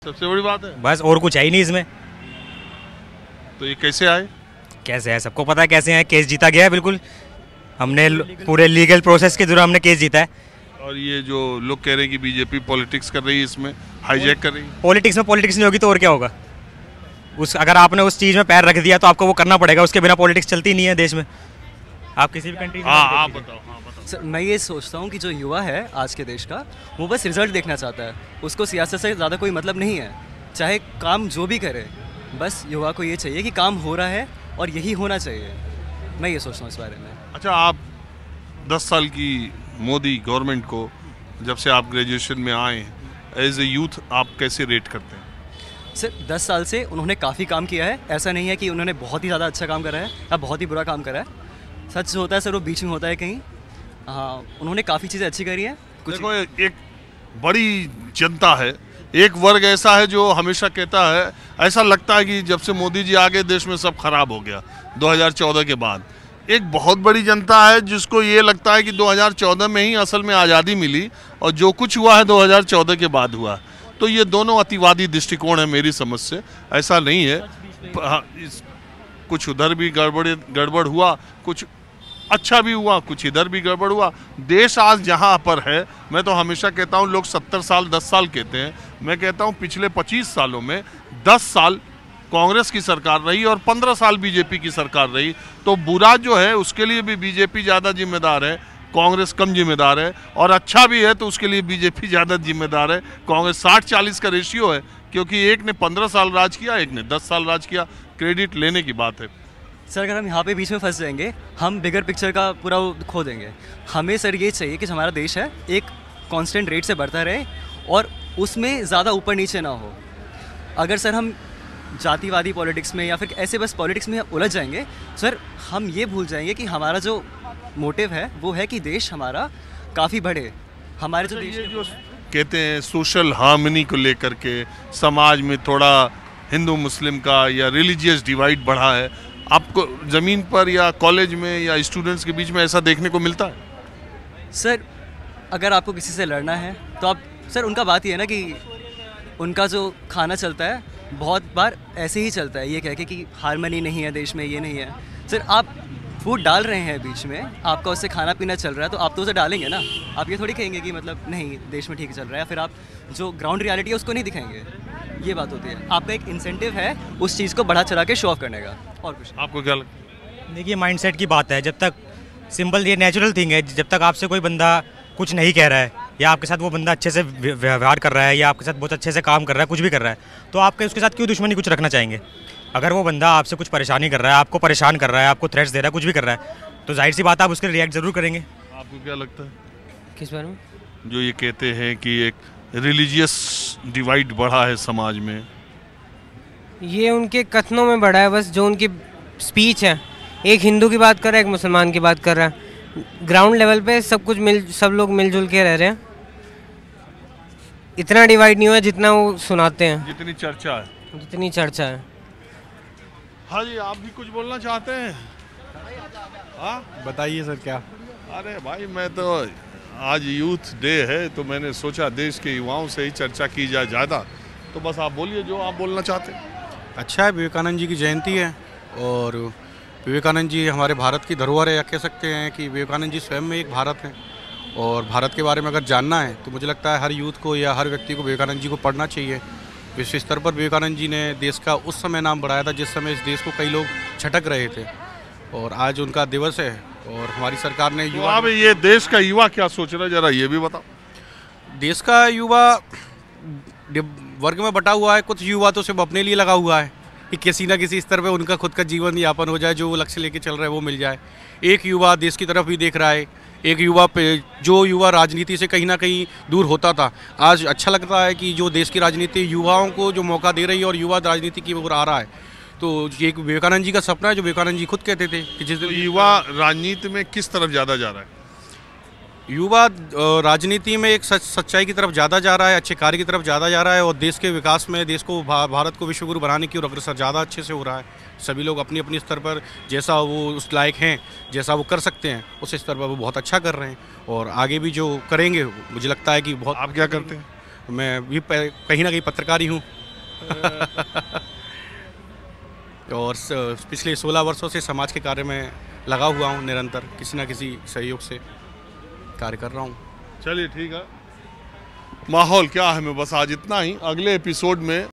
सबसे बड़ी बात है। बस और कुछ है ही नहीं इसमें। तो ये कैसे आए? कैसे है सबको पता है कैसे है। केस जीता गया है बिल्कुल, हमने पूरे लीगल प्रोसेस के दौरान हमने केस जीता है। और ये जो लोग कह रहे हैं कि बीजेपी पॉलिटिक्स कर रही है, इसमें हाईजैक कर रही है। पॉलिटिक्स में पॉलिटिक्स नहीं होगी तो और क्या होगा। अगर आपने उस चीज़ में पैर रख दिया तो आपको वो करना पड़ेगा, उसके बिना पॉलिटिक्स चलती नहीं है देश में। आप किसी भी कंट्री में आप बताओ। सर मैं ये सोचता हूँ कि जो युवा है आज के देश का, वो बस रिजल्ट देखना चाहता है, उसको सियासत से ज़्यादा कोई मतलब नहीं है। चाहे काम जो भी करे, बस युवा को ये चाहिए कि काम हो रहा है और यही होना चाहिए। मैं ये सोचता हूँ इस बारे में। अच्छा, आप 10 साल की मोदी गवर्नमेंट को, जब से आप ग्रेजुएशन में आए, एज ए यूथ आप कैसे रेट करते हैं? सर 10 साल से उन्होंने काफ़ी काम किया है। ऐसा नहीं है कि उन्होंने बहुत ही ज़्यादा अच्छा काम करा है या बहुत ही बुरा काम करा है। सच होता है सर, वो बीच में होता है कहीं। हाँ, उन्होंने काफ़ी चीज़ें अच्छी करी हैं। देखो, एक बड़ी जनता है, एक वर्ग ऐसा है जो हमेशा कहता है, ऐसा लगता है कि जब से मोदी जी आ गए देश में सब खराब हो गया 2014 के बाद। एक बहुत बड़ी जनता है जिसको ये लगता है कि 2014 में ही असल में आज़ादी मिली और जो कुछ हुआ है 2014 के बाद हुआ। तो ये दोनों अतिवादी दृष्टिकोण है मेरी समझ से। ऐसा नहीं है, कुछ उधर भी गड़बड़ हुआ, कुछ अच्छा भी हुआ, कुछ इधर भी गड़बड़ हुआ। देश आज जहाँ पर है, मैं तो हमेशा कहता हूँ, लोग 70 साल 10 साल कहते हैं, मैं कहता हूँ पिछले 25 सालों में 10 साल कांग्रेस की सरकार रही और 15 साल बीजेपी की सरकार रही। तो बुरा जो है उसके लिए भी बीजेपी ज़्यादा जिम्मेदार है, कांग्रेस कम जिम्मेदार है। और अच्छा भी है तो उसके लिए बीजेपी ज़्यादा जिम्मेदार है। कांग्रेस 60-40 का रेशियो है, क्योंकि एक ने 15 साल राज किया, एक ने 10 साल राज किया। क्रेडिट लेने की बात है। सर अगर हम यहाँ पे बीच में फंस जाएंगे, हम बिगर पिक्चर का पूरा खो देंगे। हमें सर ये चाहिए कि हमारा देश है एक कांस्टेंट रेट से बढ़ता रहे और उसमें ज़्यादा ऊपर नीचे ना हो। अगर सर हम जातिवादी पॉलिटिक्स में या फिर ऐसे बस पॉलिटिक्स में उलझ जाएंगे, सर हम ये भूल जाएंगे कि हमारा जो मोटिव है वो है कि देश हमारा काफ़ी बढ़े। हमारे जो देश जो कहते हैं सोशल हार्मनी को लेकर के समाज में थोड़ा हिंदू मुस्लिम का या रिलीजियस डिवाइड बढ़ा है, आपको ज़मीन पर या कॉलेज में या स्टूडेंट्स के बीच में ऐसा देखने को मिलता है? सर अगर आपको किसी से लड़ना है तो आप, सर उनका बात ये है ना कि उनका जो खाना चलता है बहुत बार ऐसे ही चलता है, ये कह के कि हारमनी नहीं है देश में, ये नहीं है। सर आप फूड डाल रहे हैं बीच में, आपका उससे खाना पीना चल रहा है तो आप तो उसे डालेंगे ना। आप ये थोड़ी कहेंगे कि मतलब नहीं देश में ठीक चल रहा है, फिर आप जो ग्राउंड रियलिटी है उसको नहीं दिखाएंगे। ये बात होती है। आपका एक इंसेंटिव है उस चीज़ को बढ़ा चढ़ा के शो ऑफ करने का, और कुछ। आपको क्या लगता है? देखिए, माइंडसेट की बात है। जब तक सिंपल ये नेचुरल थिंग है, जब तक आपसे कोई बंदा कुछ नहीं कह रहा है या आपके साथ वो बंदा अच्छे से व्यवहार कर रहा है या आपके साथ बहुत अच्छे से काम कर रहा है, कुछ भी कर रहा है, तो आपके उसके साथ क्यों दुश्मनी कुछ रखना चाहेंगे? अगर वो बंदा आपसे कुछ परेशानी कर रहा है, आपको परेशान कर रहा है, आपको थ्रेट्स दे रहा है, कुछ भी कर रहा है, तो जाहिर सी बात है आप उसके रिएक्ट जरूर करेंगे। आपको क्या लगता है? किस बारे में? जो ये कहते हैं कि एक रिलीजियस डिवाइड बढ़ा है समाज में, ये उनके कथनों में बढ़ा है। बस जो उनकी स्पीच है, एक हिंदू की बात कर रहा है, एक मुसलमान की बात कर रहा है। ग्राउंड लेवल पे सब लोग मिलजुल के रह रहे हैं। इतना डिवाइड नहीं हुआ जितना वो सुनाते हैं, जितनी चर्चा है। हाँ जी, आप भी कुछ बोलना चाहते हैं? हाँ बताइए सर क्या। अरे भाई, मैं तो आज यूथ डे है तो मैंने सोचा देश के युवाओं से ही चर्चा की जाए ज़्यादा। तो बस आप बोलिए जो आप बोलना चाहते हैं। अच्छा है, विवेकानंद जी की जयंती है और विवेकानंद जी हमारे भारत की धरोहर है, या कह सकते हैं कि विवेकानंद जी स्वयं में एक भारत है। और भारत के बारे में अगर जानना है तो मुझे लगता है हर यूथ को या हर व्यक्ति को विवेकानंद जी को पढ़ना चाहिए। विश्व स्तर पर विवेकानंद जी ने देश का उस समय नाम बढ़ाया था जिस समय इस देश को कई लोग छटक रहे थे, और आज उनका दिवस है। और हमारी सरकार ने युवा, अब ये देश का युवा क्या सोच रहा है, जरा ये भी बताओ। देश का युवा वर्ग में बटा हुआ है। कुछ युवा तो सिर्फ अपने लिए लगा हुआ है कि किसी न किसी स्तर पे उनका खुद का जीवन यापन हो जाए, जो वो लक्ष्य लेके चल रहा है वो मिल जाए। एक युवा देश की तरफ भी देख रहा है, एक युवा पे जो युवा राजनीति से कहीं ना कहीं दूर होता था, आज अच्छा लगता है कि जो देश की राजनीति युवाओं को जो मौका दे रही है और युवा राजनीति की ओर आ रहा है। तो ये एक विवेकानंद जी का सपना है जो विवेकानंद जी खुद कहते थे कि जिस युवा राजनीति में किस तरफ ज़्यादा जा रहा है? युवा राजनीति में एक सच्चाई की तरफ ज़्यादा जा रहा है, अच्छे कार्य की तरफ ज़्यादा जा रहा है, और देश के विकास में देश को भारत को विश्वगुरु बनाने की ओर अग्रसर ज़्यादा अच्छे से हो रहा है। सभी लोग अपनी अपनी स्तर पर जैसा वो उस लायक हैं, जैसा वो कर सकते हैं, उस स्तर पर वो बहुत अच्छा कर रहे हैं और आगे भी जो करेंगे मुझे लगता है कि बहुत। आप क्या करते हैं? मैं भी कहीं ना कहीं पत्रकार ही हूँ। और पिछले 16 वर्षों से समाज के कार्य में लगा हुआ हूँ, निरंतर किसी न किसी सहयोग से कार्य कर रहा हूँ। चलिए ठीक है। माहौल क्या है, मैं बस आज इतना ही। अगले एपिसोड में